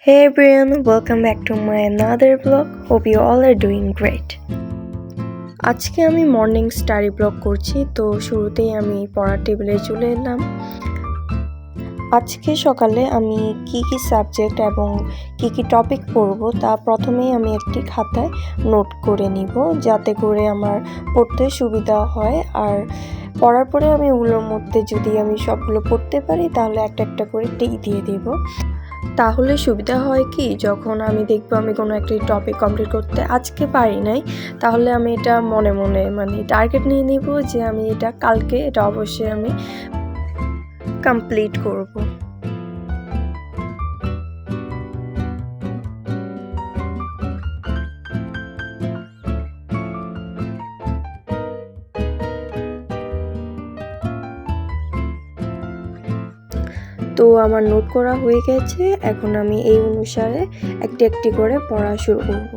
Hey everyone, welcome back to my another vlog. Hope you all are doing great. আজকে আমি morning study blog করছি, তো শুরুতেই আমি পড়ার টেবিলে চলে এলাম। আজকে সকালে আমি কি সাবজেক্ট এবং কি টপিক পড়ব তা প্রথমেই আমি একটি খাতায় নোট করে নিব, যাতে করে আমার পড়তে সুবিধা হয়। আর পড়ার পরে আমি ওগুলোর মধ্যে যদি আমি সবগুলো পড়তে পারি তাহলে একটা একটা করে টিক দিয়ে দেব। তাহলে সুবিধা হয় কি, যখন আমি দেখবো আমি কোনো একটি টপিক কমপ্লিট করতে আজকে পারি নাই, তাহলে আমি এটা মনে মনে টার্গেট নিয়ে নিব যে আমি এটা কালকে এটা অবশ্যই আমি কমপ্লিট করব। তো আমার নোট করা হয়ে গেছে, এখন আমি এই অনুসারে একটি একটি করে পড়া শুরু করব।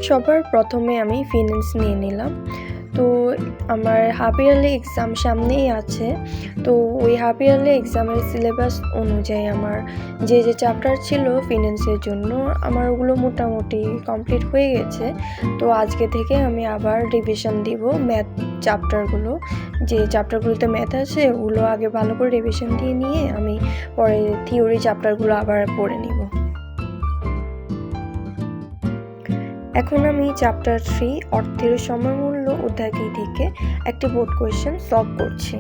সবার প্রথমে আমি ফিন্যান্স নিয়ে নিলাম। তো আমার হাফ ইয়ারলি এক্সাম সামনেই আছে, তো ওই হাফ ইয়ারলি এক্সামের সিলেবাস অনুযায়ী আমার যে চ্যাপ্টার ছিল ফিন্যান্সের জন্য আমার ওগুলো মোটামুটি কমপ্লিট হয়ে গেছে। তো আজকে থেকে আমি আবার রিভিশন দিব ম্যাথ চ্যাপ্টারগুলো, যে চ্যাপ্টারগুলোতে ম্যাথ আছে ওগুলো আগে ভালো করে রিভিশন দিয়ে নিয়ে আমি পরে থিওরি চ্যাপ্টারগুলো আবার পড়ে নিব। এখন আমি চ্যাপ্টার 3 অর্থের সময়মূল্য অধ্যায়টি থেকে একটি বোর্ড কোয়েশ্চেন সলভ করছি।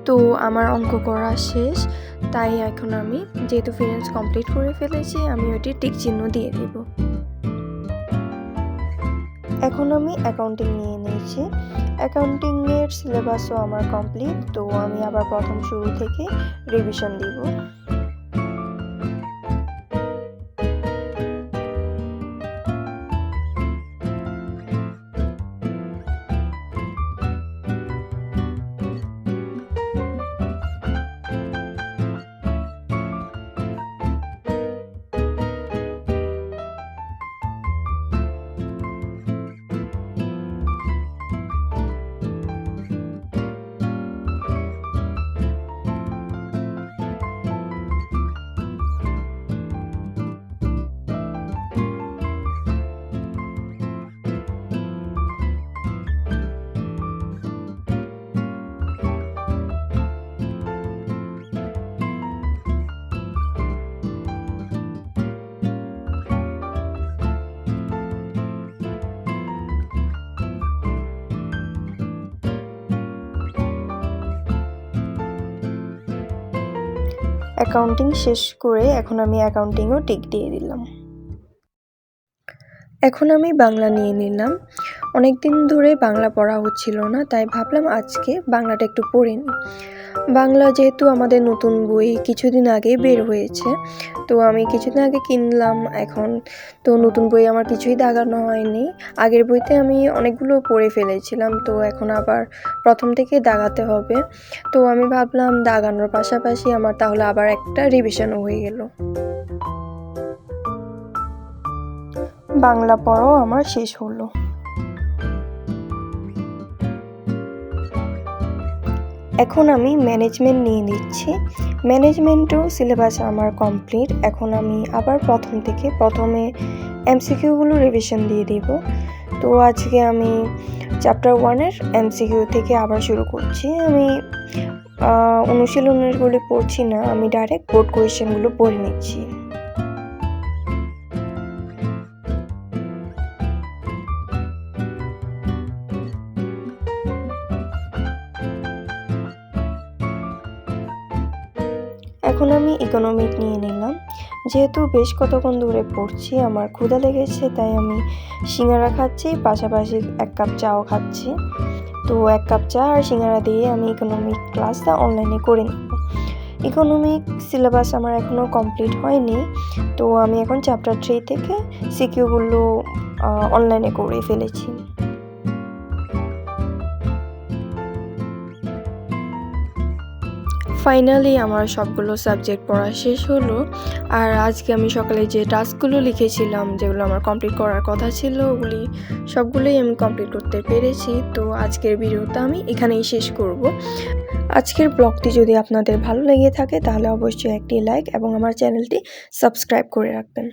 তো আমার অঙ্ক করা শেষ, তাই এখন আমি যেহেতু ফিন্যান্স কমপ্লিট করে ফেলেছি আমি ওইটি টিক চিহ্ন দিয়ে দেব। এখন আমি অ্যাকাউন্টিং নিয়ে নিয়েছি। অ্যাকাউন্টিংয়ের সিলেবাসও আমার কমপ্লিট, তো আমি আবার প্রথম শুরু থেকে রিভিশন দিব। অ্যাকাউন্টিং শেষ করে এখন আমি অ্যাকাউন্টিংও টিক দিয়ে দিলাম। এখন আমি বাংলা নিয়ে নিলাম। অনেক দিন ধরে বাংলা পড়া হচ্ছিল না, তাই ভাবলাম আজকে বাংলাটা একটু পড়ে নিই। বাংলা যেহেতু আমাদের নতুন বই কিছুদিন আগে বের হয়েছে, তো আমি কিছুদিন আগে কিনলাম। এখন তো নতুন বই আমার কিছুই দাগানো হয়নি, আগের বইতে আমি অনেকগুলো পড়ে ফেলেছিলাম, তো এখন আবার প্রথম থেকে দাগাতে হবে। তো আমি ভাবলাম দাগানোর পাশাপাশি আমার তাহলে আবার একটা রিভিশনও হয়ে গেল। বাংলা পড়াও আমার শেষ হলো। এখন আমি ম্যানেজমেন্ট নিয়ে নিচ্ছি। ম্যানেজমেন্টও সিলেবাস আমার কমপ্লিট। এখন আমি আবার প্রথমে এমসিকিউগুলো রিভিশন দিয়ে দেব। তো আজকে আমি চ্যাপ্টার 1-এর এমসিকিউ থেকে আবার শুরু করছি। আমি অনুশীলনেরগুলো পড়ছি না, আমি ডাইরেক্ট বোর্ড কোয়েশ্চেনগুলো পড়ে নিচ্ছি। এখন আমি ইকোনমিক নিয়ে নিলাম। যেহেতু বেশ কতক্ষণ ধরে পড়ছি, আমার ক্ষুধা লেগেছে, তাই আমি সিঙ্গারা খাচ্ছি, পাশাপাশি 1 কাপ চাও খাচ্ছি। তো 1 কাপ চা আর সিঙ্গারা দিয়ে আমি ইকোনমিক ক্লাসটা অনলাইনে করে নেব। ইকোনমিক সিলেবাস আমার এখনও কমপ্লিট হয়নি, তো আমি এখন চ্যাপ্টার 3 থেকে সিকিউগুলো অনলাইনে করে ফেলেছি। ফাইনালি আমার সবগুলো সাবজেক্ট পড়া শেষ হলো। আর আজকে আমি সকালে যে টাস্কগুলো লিখেছিলাম, যেগুলো আমার কমপ্লিট করার কথা ছিল, ওগুলি সবগুলোই আমি কমপ্লিট করতে পেরেছি। তো আজকের ভিডিওটা আমি এখানেই শেষ করব। আজকের ব্লগটি যদি আপনাদের ভালো লেগে থাকে তাহলে অবশ্যই একটি লাইক এবং আমার চ্যানেলটি সাবস্ক্রাইব করে রাখবেন।